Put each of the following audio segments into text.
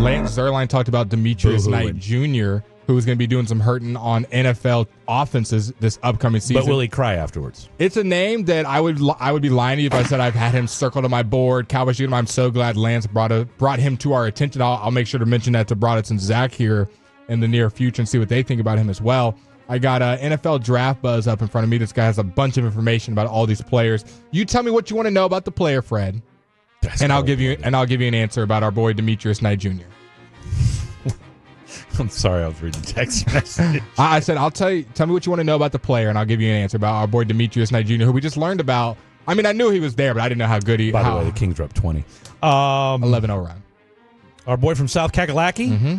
Lance Zierlein talked about Demetrius Knight Jr., who is going to be doing some hurting on NFL offenses this upcoming season. But will he cry afterwards? It's a name that I would be lying to you if I said I've had him circled on my board. Cowboys Union, I'm so glad Lance brought him to our attention. I'll make sure to mention that to Broadus and Zach here in the near future and see what they think about him as well. I got NFL Draft Buzz up in front of me. This guy has a bunch of information about all these players. You tell me what you want to know about the player, Fred, I'll give you an answer about our boy Demetrius Knight Jr. I'm sorry, I was reading text message. I said, tell me what you want to know about the player, and I'll give you an answer about our boy Demetrius Knight Jr., who we just learned about. I mean, I knew he was there, but I didn't know how good he. By the way, the Kings are up 20. 11-0 run. Our boy from South Kakalaki? Mm-hmm.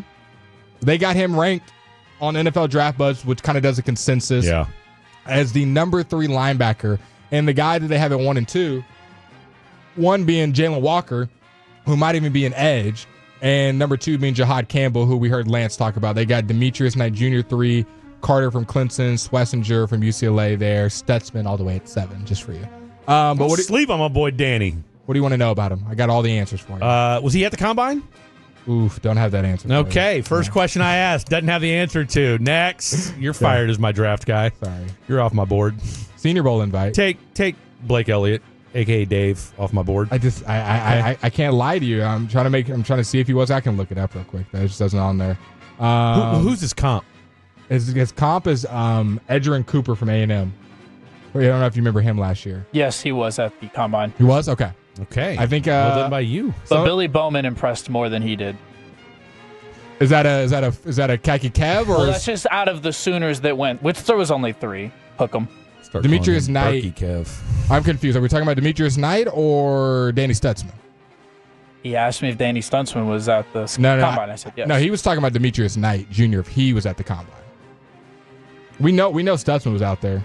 They got him ranked on NFL Draft Buzz, which kind of does a consensus, as the number 3 linebacker. And the guy that they have at 1 and 2, one being Jalen Walker, who might even be an edge, and number 2 being Jahad Campbell, who we heard Lance talk about. They got Demetrius Knight Jr. 3, Carter from Clemson, Schlesinger from UCLA there, Stutzman all the way at 7, just for you. But sleep on my boy Danny. What do you want to know about him? I got all the answers for you. Was he at the Combine? Oof, don't have that answer. Okay, first question I asked. Doesn't have the answer to. Next. You're fired as my draft guy. Sorry. You're off my board. Senior Bowl invite. Take Blake Elliott, a.k.a. Dave, off my board. I can't lie to you. I'm trying to see if he was. I can look it up real quick. That just doesn't on there. Who's his comp? His comp is Edgerrin Cooper from A&M. I don't know if you remember him last year. Yes, he was at the Combine. He was? Okay. I think well done by you. But Billy Bowman impressed more than he did. Is that a khaki Kev or? Well, that's just out of the Sooners that went. Which there was only 3. Hook 'em. Demetrius Knight. Kev. I'm confused. Are we talking about Demetrius Knight or Danny Stutzman? He asked me if Danny Stutzman was at the Combine. I said yes. No, he was talking about Demetrius Knight Jr. if he was at the Combine. We know Stutzman was out there.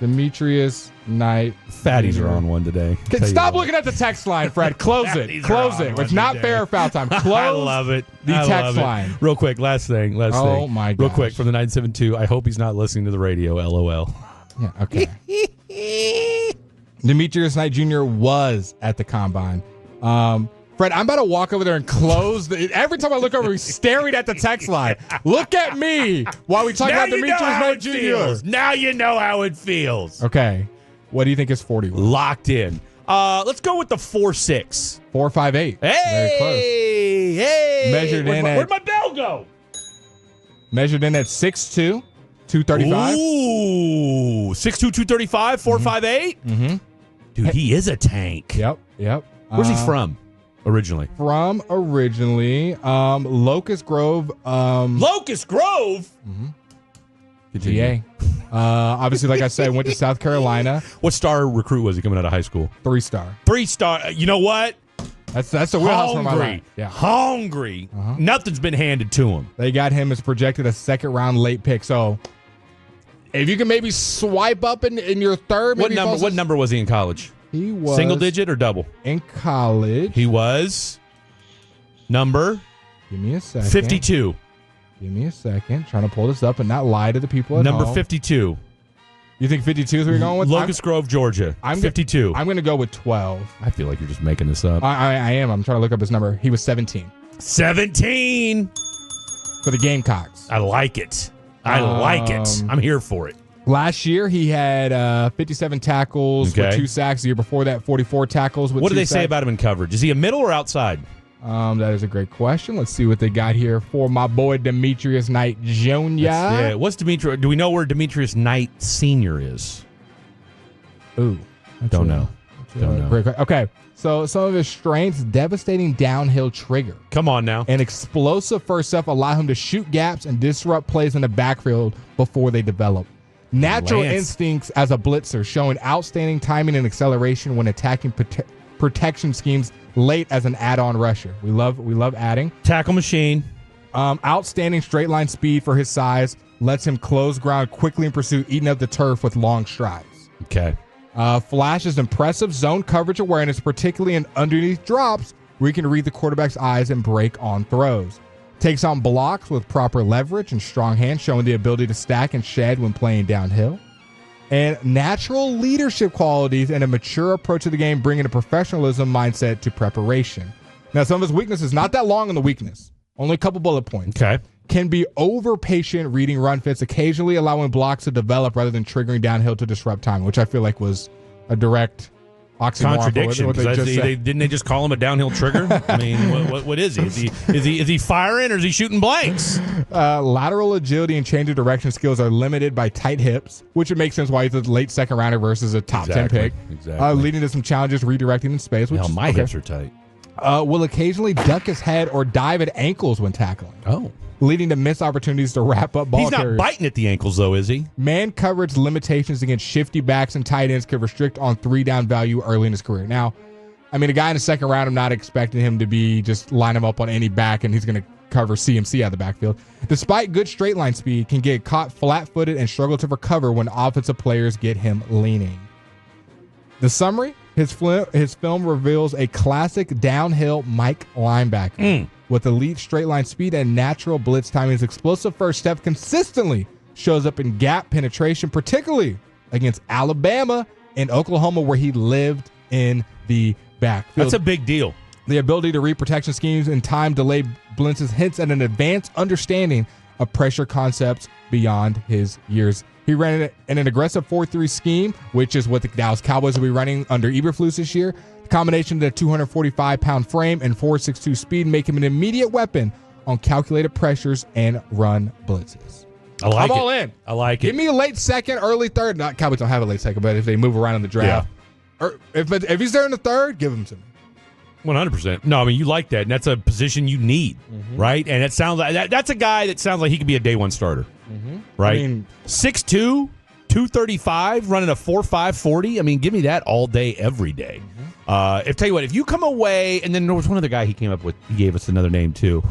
Demetrius Knight. Fatties are on one today. Stop looking at the text line, Fred. Close it. Close it. It's not fair foul time. Close I love it. The text line. Real quick, last thing. Oh, my God. Real quick, from the 972. I hope he's not listening to the radio. LOL. Yeah, okay. Demetrius Knight Jr. was at the Combine. Fred, I'm about to walk over there and close. Every time I look over, he's staring at the text line. Look at me while we talk about Demetrius Knight Jr. Now you know how it feels. Okay. What do you think his 40 was? Locked in. Let's go with the 4.6. 4.58. Hey! Very close. Hey! Where'd my bell go? Measured in at 6'2", 235. Ooh, 6'2", 235, 4.58? Mm-hmm. Dude, he is a tank. Yep. Where's he from? Originally, Locust Grove. Locust Grove. Mm-hmm. GA. Obviously, like I said, went to South Carolina. What star recruit was he coming out of high school? 3-star. 3-star. You know what? That's the wheelhouse for my life. Yeah. Hungry. Nothing's been handed to him. They got him as projected a second-round late pick. So, if you can maybe swipe up in your third. What number was he in college? He was single digit or double? In college. He was number. Give me a second. 52. Give me a second. Trying to pull this up and not lie to the people at number home. 52. You think 52 is what you're going with? Locust Grove, Georgia. 52. I'm going to go with 12. I feel like you're just making this up. I am. I'm trying to look up his number. He was 17. 17 for the Gamecocks. I like it. I'm here for it. Last year, he had 57 tackles with 2 sacks. The year before that, 44 tackles with 2 sacks. What do they say about him in coverage? Is he a middle or outside? That is a great question. Let's see what they got here for my boy Demetrius Knight Jr. Yeah. What's Demetrius? Do we know where Demetrius Knight Sr. is? Ooh. Don't know. Great. Okay. So some of his strengths, devastating downhill trigger. Come on now. And explosive first step allow him to shoot gaps and disrupt plays in the backfield before they develop. Natural instincts as a blitzer, showing outstanding timing and acceleration when attacking protection schemes late as an add-on rusher. We love adding. Tackle machine. Outstanding straight line speed for his size. Lets him close ground quickly in pursuit, eating up the turf with long strides. Okay. Flashes impressive zone coverage awareness, particularly in underneath drops where he can read the quarterback's eyes and break on throws. Takes on blocks with proper leverage and strong hands, showing the ability to stack and shed when playing downhill. And natural leadership qualities and a mature approach to the game, bringing a professionalism mindset to preparation. Now, some of his weaknesses, not that long in the weakness. Only a couple bullet points. Okay. Can be over patient reading run fits, occasionally allowing blocks to develop rather than triggering downhill to disrupt timing, which I feel like was a direct oxymoron. Contradiction. What they just said. Didn't they just call him a downhill trigger? I mean, what is he? Is he firing or is he shooting blanks? Lateral agility and change of direction skills are limited by tight hips, which would make sense why he's a late second rounder versus a top 10 pick. Exactly. Leading to some challenges redirecting in space. Which My hips are tight. will occasionally duck his head or dive at ankles when tackling. Oh. Leading to missed opportunities to wrap up ball He's not carriers. biting at the ankles, though, is he? Man coverage limitations against shifty backs and tight ends could restrict on 3-down value early in his career. Now, I mean, a guy in the second round, I'm not expecting him to be just line him up on any back and he's going to cover CMC out of the backfield. Despite good straight line speed, can get caught flat-footed and struggle to recover when offensive players get him leaning. The summary, his film reveals a classic downhill Mike linebacker. With elite straight line speed and natural blitz timing, his explosive first step consistently shows up in gap penetration, particularly against Alabama and Oklahoma, where he lived in the backfield. That's a big deal. The ability to read protection schemes and time delay blitzes hints at an advanced understanding of pressure concepts beyond his years. He ran in an aggressive 4-3 scheme, which is what the Dallas Cowboys will be running under Eberflus this year. The combination of the 245-pound frame and 4.62 speed make him an immediate weapon on calculated pressures and run blitzes. I like it. I'm all in. I like it. Give me a late second, early third. Not Cowboys don't have a late second, but if they move around in the draft, or if he's there in the third, give him to me. 100%. No, I mean, you like that, and that's a position you need, right? And it sounds like that's a guy that sounds like he could be a day one starter, right? I mean, 6'2", 235, running a 4.5 40. I mean, give me that all day, every day. Tell you what, if you come away, and then there was one other guy he came up with. He gave us another name too.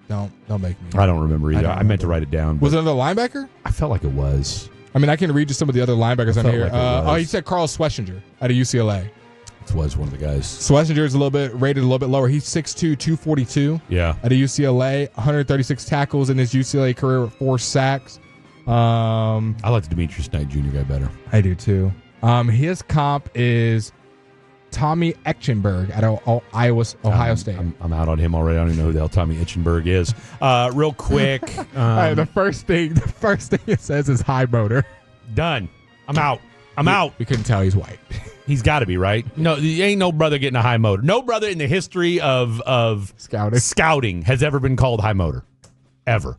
don't make me. I don't remember either. I meant to write it down. Was it another linebacker? I felt like it was. I mean, I can read you some of the other linebackers on here. Like He said Carl Schlesinger out of UCLA. It was one of the guys. Schlesinger is rated a little bit lower. He's 6'2", 242. Yeah. Out of UCLA, 136 tackles in his UCLA career with 4 sacks. I like the Demetrius Knight Jr. guy better. I do too. His comp is Tommy Eichenberg out of Ohio State. I'm out on him already. I don't even know who the hell Tommy Eichenberg is. Real quick. All right, the first thing it says is high motor. Done. I'm out. I'm out. We couldn't tell he's white. He's got to be, right? No, ain't no brother getting a high motor. No brother in the history of scouting has ever been called high motor. Ever.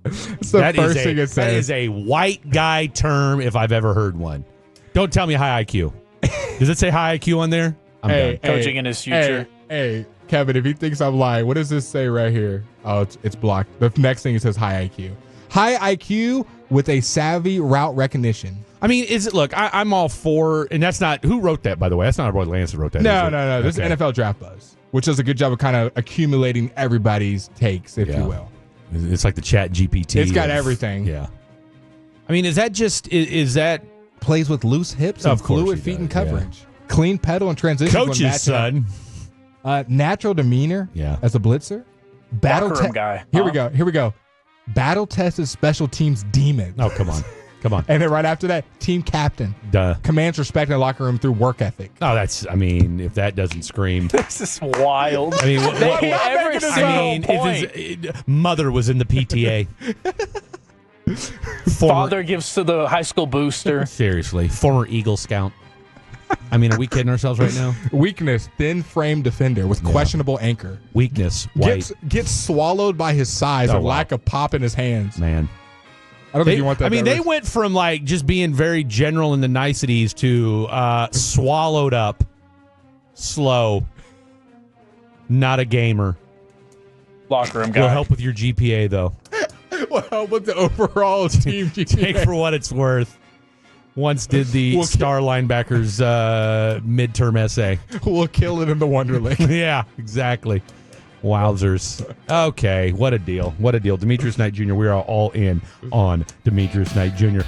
It's the first thing it says. That is a white guy term if I've ever heard one. Don't tell me high IQ. Does it say high IQ on there? I'm done. Coaching in his future. Hey, Kevin, if he thinks I'm lying, what does this say right here? Oh, it's blocked. The next thing it says high IQ. High IQ with a savvy route recognition. I mean, I'm all for, and that's not, who wrote that, by the way? That's not our boy Lance that wrote that. No. This is NFL Draft Buzz, which does a good job of kind of accumulating everybody's takes, if you will. It's like the Chat GPT. It's got everything. Yeah. I mean, is that plays with loose hips and fluid feet and coverage. Yeah. Clean pedal and transition. Coach's son. Natural demeanor as a blitzer. Battle guy. Here we go. Battle tested special teams demon. Oh, come on. And then right after that, team captain. Duh. Commands respect in the locker room through work ethic. Oh, if that doesn't scream. This is wild. I mean, mother was in the PTA. Father gives to the high school booster. Seriously. Former Eagle Scout. I mean, are we kidding ourselves right now? Weakness, thin frame defender with questionable anchor. Weakness, white. Gets swallowed by his size or lack of pop in his hands. Man. I don't think you want that. I mean, they went from like just being very general in the niceties to swallowed up, slow, not a gamer. Locker room guy. Will help with your GPA, though. Will help with the overall team GPA. Take for what it's worth. Once did the Star Linebackers midterm essay. We'll kill it in the Wonderlic. Yeah, exactly. Wowzers. Okay, what a deal. Demetrius Knight Jr., we are all in on Demetrius Knight Jr.